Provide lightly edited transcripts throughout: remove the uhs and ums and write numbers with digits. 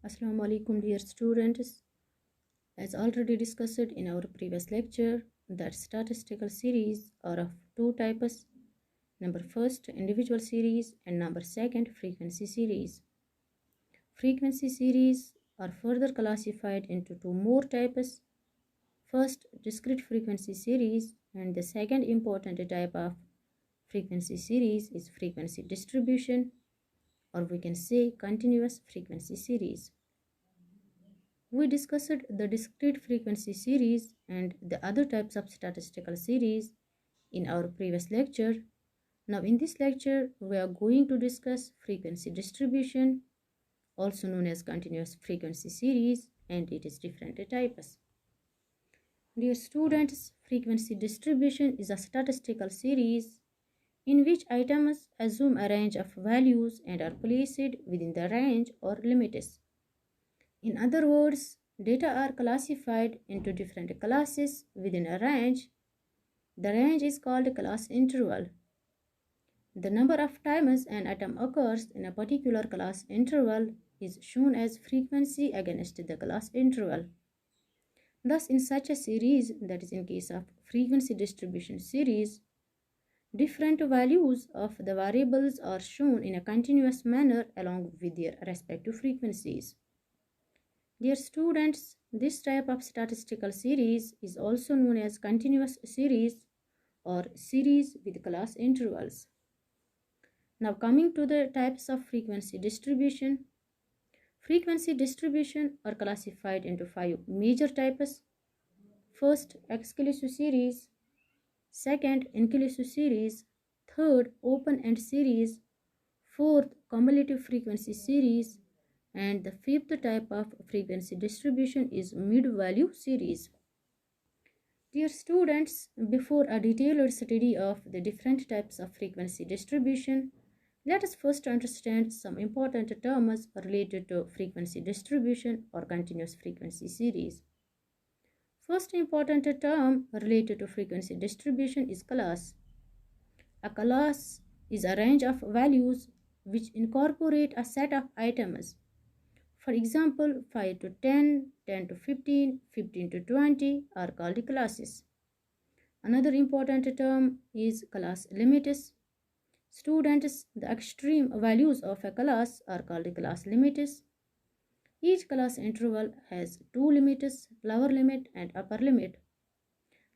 Assalamu alaikum, dear students. As already discussed in our previous lecture, that statistical series are of two types. Number first, individual series, and number second, frequency series. Frequency series are further classified into two more types. First, discrete frequency series, and the second important type of frequency series is frequency distribution, or we can say continuous frequency series. We discussed the discrete frequency series and the other types of statistical series in our previous lecture. Now in this lecture, we are going to discuss frequency distribution, also known as continuous frequency series, and its different types. Dear students, frequency distribution is a statistical series in which items assume a range of values and are placed within the range or limits. In other words, data are classified into different classes within a range. The range is called class interval. The number of times an item occurs in a particular class interval is shown as frequency against the class interval. Thus, in such a series, that is in case of frequency distribution series, different values of the variables are shown in a continuous manner along with their respective frequencies. Dear students, this type of statistical series is also known as continuous series or series with class intervals. Now coming to the types of frequency distribution. Frequency distribution are classified into 5 major types. First, exclusive series. Second, inclusive series. Third, open-end series. Fourth, cumulative frequency series. And the fifth type of frequency distribution is mid-value series. Dear students, before a detailed study of the different types of frequency distribution, let us first understand some important terms related to frequency distribution or continuous frequency series. First important term related to frequency distribution is class. A class is a range of values which incorporate a set of items. For example, 5 to 10, 10 to 15, 15 to 20 are called classes. Another important term is class limits. Students, the extreme values of a class are called class limits. Each class interval has two limits, lower limit and upper limit.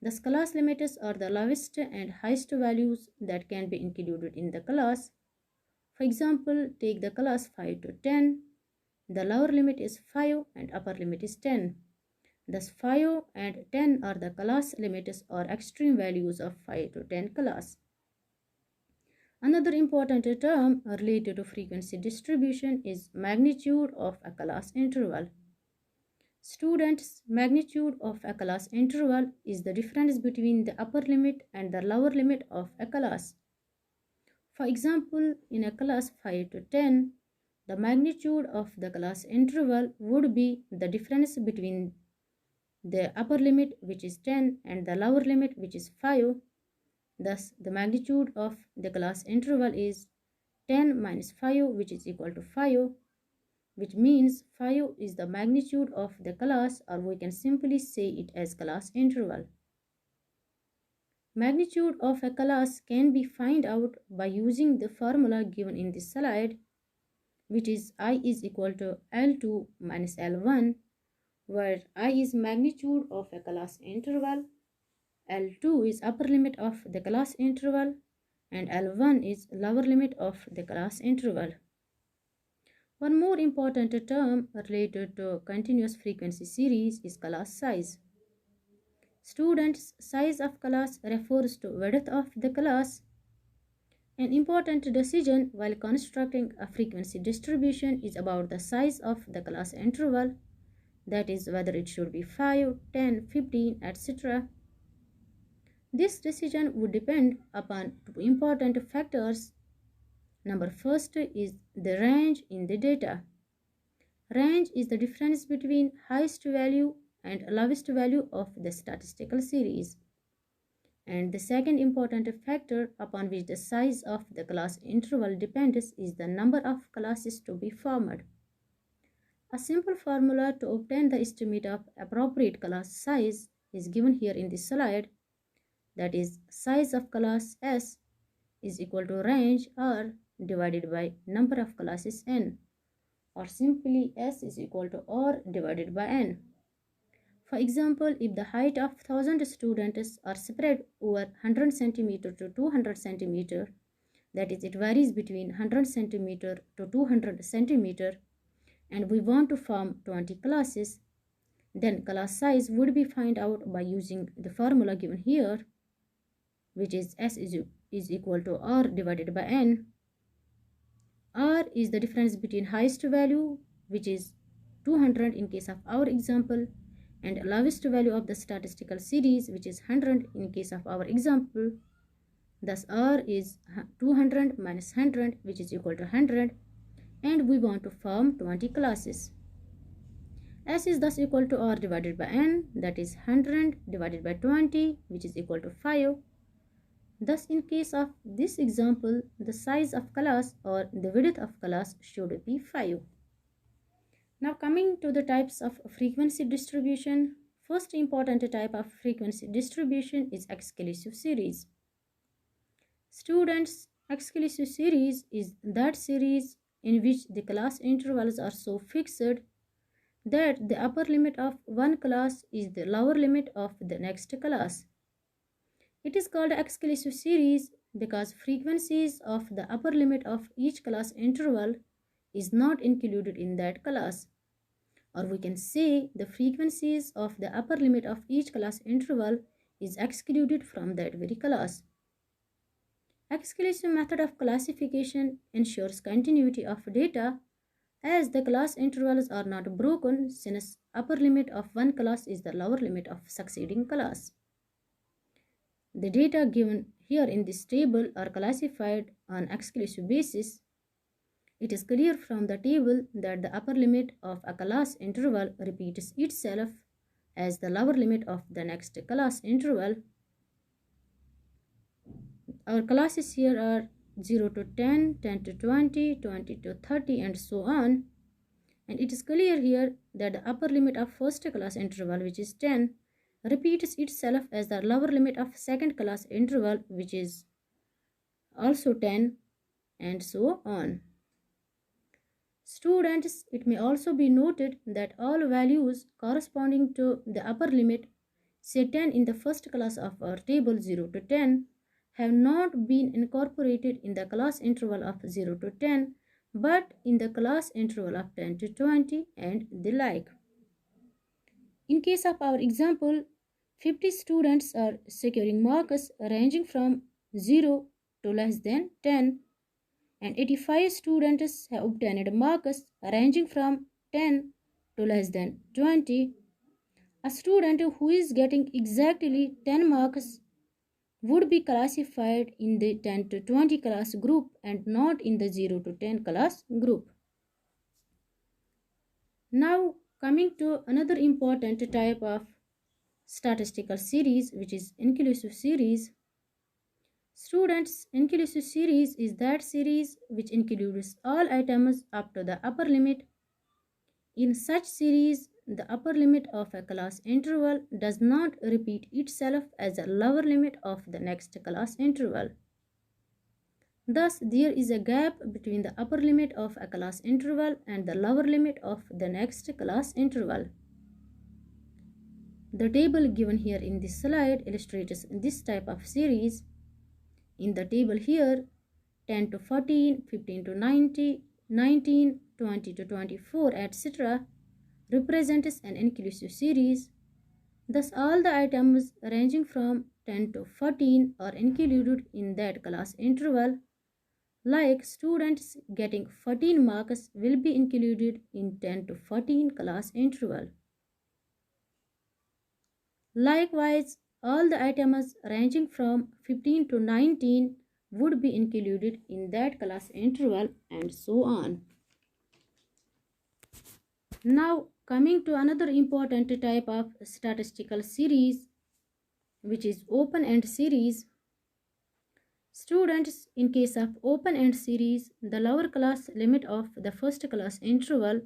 Thus, class limits are the lowest and highest values that can be included in the class. For example, take the class 5 to 10. The lower limit is 5 and upper limit is 10. Thus 5 and 10 are the class limits or extreme values of 5 to 10 class. Another important term related to frequency distribution is magnitude of a class interval. Students, magnitude of a class interval is the difference between the upper limit and the lower limit of a class. For example, in a class 5 to 10, the magnitude of the class interval would be the difference between the upper limit, which is 10, and the lower limit, which is 5. Thus, the magnitude of the class interval is 10 minus 5, which is equal to 5, which means 5 is the magnitude of the class, or we can simply say it as class interval. Magnitude of a class can be found out by using the formula given in this slide, which is I is equal to L2 minus L1, where I is magnitude of a class interval, L2 is upper limit of the class interval, and L1 is lower limit of the class interval. One more important term related to continuous frequency series is class size. Students, size of class refers to width of the class. An important decision while constructing a frequency distribution is about the size of the class interval, that is whether it should be 5, 10, 15, etc. This decision would depend upon two important factors. Number first is the range in the data. Range is the difference between highest value and lowest value of the statistical series. And the second important factor upon which the size of the class interval depends is the number of classes to be formed. A simple formula to obtain the estimate of appropriate class size is given here in this slide. That is, size of class S is equal to range R divided by number of classes N, or simply S is equal to R divided by N. For example, if the height of 1000 students are spread over 100 cm to 200 cm, that is, it varies between 100 cm to 200 cm, and we want to form 20 classes, then class size would be found out by using the formula given here, which is S is equal to R divided by N. R is the difference between highest value, which is 200 in case of our example, and lowest value of the statistical series, which is 100 in case of our example. Thus R is 200 minus 100, which is equal to 100, and we want to form 20 classes. S is thus equal to R divided by N, that is 100 divided by 20, which is equal to 5. Thus, in case of this example, the size of class or the width of class should be 5. Now coming to the types of frequency distribution, first important type of frequency distribution is exclusive series. Students, exclusive series is that series in which the class intervals are so fixed that the upper limit of one class is the lower limit of the next class. It is called exclusive series because frequencies of the upper limit of each class interval is not included in that class. Or we can say the frequencies of the upper limit of each class interval is excluded from that very class. Exclusive method of classification ensures continuity of data as the class intervals are not broken, since upper limit of one class is the lower limit of succeeding class. The data given here in this table are classified on exclusive basis. It is clear from the table that the upper limit of a class interval repeats itself as the lower limit of the next class interval. Our classes here are 0 to 10, 10 to 20, 20 to 30, and so on. And it is clear here that the upper limit of first class interval, which is 10, repeats itself as the lower limit of second class interval, which is also 10, and so on. Students, it may also be noted that all values corresponding to the upper limit, say 10 in the first class of our table 0 to 10, have not been incorporated in the class interval of 0 to 10, but in the class interval of 10 to 20 and the like. In case of our example, 50 students are securing marks ranging from 0 to less than 10, and 85 students have obtained marks ranging from 10 to less than 20. A student who is getting exactly 10 marks would be classified in the 10 to 20 class group and not in the 0 to 10 class group. Now coming to another important type of statistical series, which is inclusive series. Students, inclusive series is that series which includes all items up to the upper limit. In such series, the upper limit of a class interval does not repeat itself as a lower limit of the next class interval. Thus, there is a gap between the upper limit of a class interval and the lower limit of the next class interval. The table given here in this slide illustrates this type of series. In the table here, 10 to 14, 15 to 90, 19, 20 to 24, etc. represents an inclusive series. Thus, all the items ranging from 10 to 14 are included in that class interval. Like students getting 14 marks will be included in 10 to 14 class interval. Likewise, all the items ranging from 15 to 19 would be included in that class interval, and so on. Now coming to another important type of statistical series, which is open-end series. Students, in case of open-end series, the lower class limit of the first class interval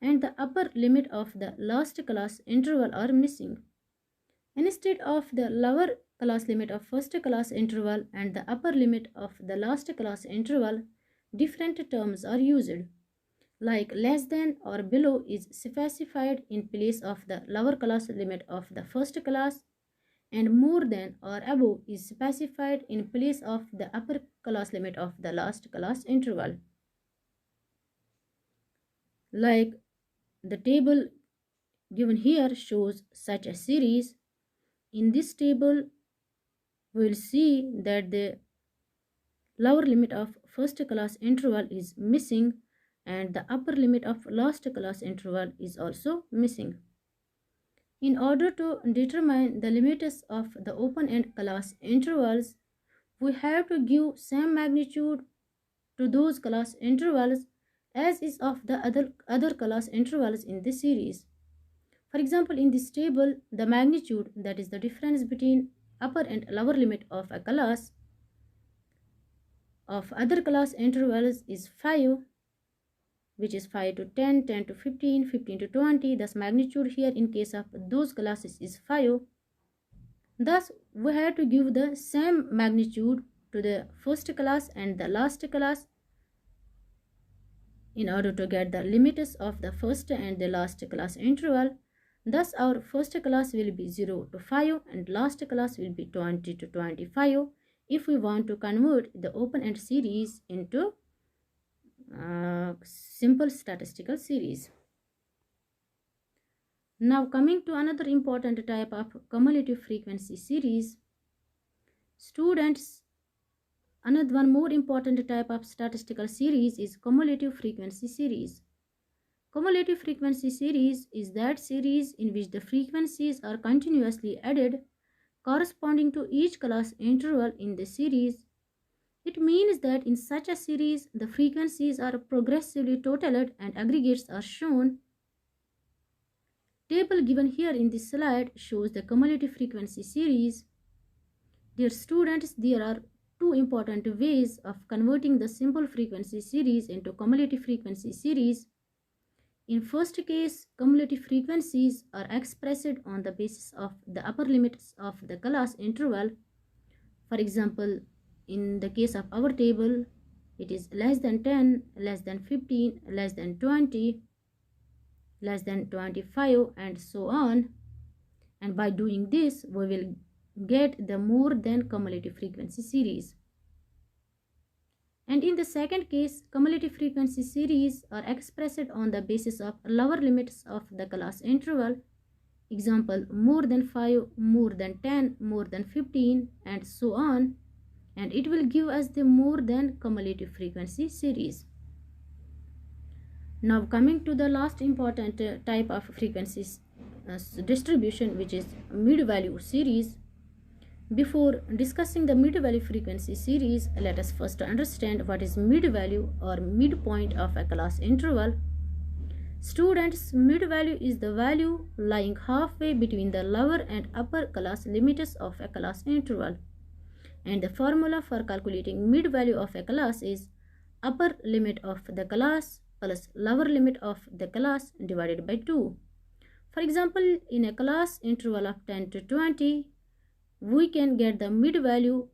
and the upper limit of the last class interval are missing. Instead of the lower class limit of first class interval and the upper limit of the last class interval, different terms are used, like less than or below is specified in place of the lower class limit of the first class, and more than or above is specified in place of the upper class limit of the last class interval. Like the table given here shows such a series. In this table, we will see that the lower limit of first class interval is missing and the upper limit of last class interval is also missing. In order to determine the limits of the open-end class intervals, we have to give same magnitude to those class intervals as is of the other class intervals in this series. For example, in this table, the magnitude, that is the difference between upper and lower limit of a class of other class intervals is 5, which is 5 to 10, 10 to 15, 15 to 20. Thus magnitude here in case of those classes is 5. Thus we have to give the same magnitude to the first class and the last class in order to get the limits of the first and the last class interval. Thus our first class will be 0 to 5 and last class will be 20 to 25 if we want to convert the open-end series into simple statistical series. Now coming to another important type of cumulative frequency series, students, another one more important type of statistical series is cumulative frequency series. Cumulative frequency series is that series in which the frequencies are continuously added corresponding to each class interval in the series. It means that in such a series, the frequencies are progressively totaled and aggregates are shown. Table given here in this slide shows the cumulative frequency series. Dear students, there are two important ways of converting the simple frequency series into cumulative frequency series. In first case, cumulative frequencies are expressed on the basis of the upper limits of the class interval. For example, in the case of our table, it is less than 10, less than 15, less than 20, less than 25, and so on. And by doing this, we will get the more than cumulative frequency series. And in the second case, cumulative frequency series are expressed on the basis of lower limits of the class interval. Example, more than 5, more than 10, more than 15, and so on. And it will give us the more than cumulative frequency series. Now coming to the last important type of frequencies distribution, which is mid-value series. Before discussing the mid-value frequency series, let us first understand what is mid-value or midpoint of a class interval. Students, mid-value is the value lying halfway between the lower and upper class limits of a class interval. And the formula for calculating mid-value of a class is upper limit of the class plus lower limit of the class divided by 2. For example, in a class interval of 10 to 20, we can get the mid value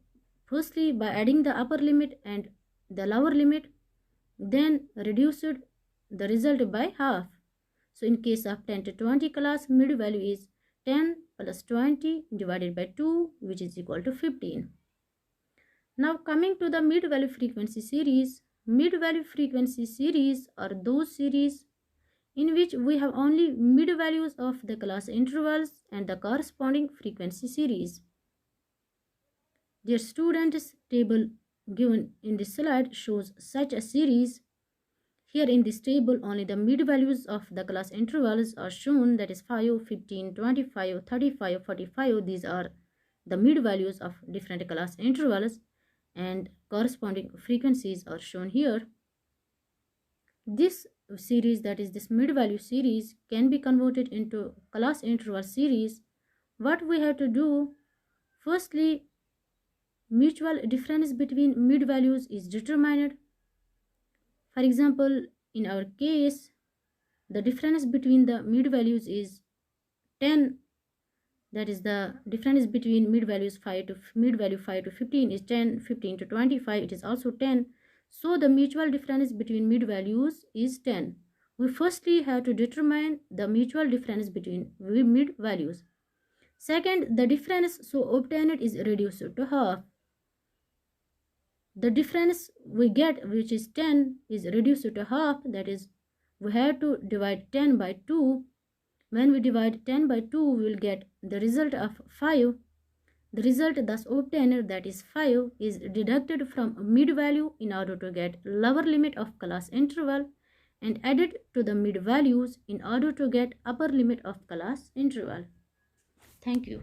firstly by adding the upper limit and the lower limit, then reduced the result by half. So in case of 10 to 20 class, mid value is 10 plus 20 divided by 2, which is equal to 15. Now coming to the mid value frequency series, mid value frequency series are those series in which we have only mid values of the class intervals and the corresponding frequency series. Dear students, table given in this slide shows such a series. Here in this table, only the mid values of the class intervals are shown, that is 5, 15, 25, 35, 45. These are the mid values of different class intervals and corresponding frequencies are shown here. This series, that is this mid value series, can be converted into class interval series. What we have to do, firstly, mutual difference between mid values is determined. For example, in our case, the difference between the mid values is 10. That is, the difference between mid value 5 to 15 is 10, 15 to 25 it is also 10. So the mutual difference between mid values is 10. We firstly have to determine the mutual difference between mid values. Second, the difference so obtained is reduced to half. The difference we get, which is 10, is reduced to half. That is, we have to divide 10 by 2. When we divide 10 by 2, we will get the result of 5. The result thus obtained, that is 5, is deducted from mid value in order to get lower limit of class interval and added to the mid values in order to get upper limit of class interval. Thank you.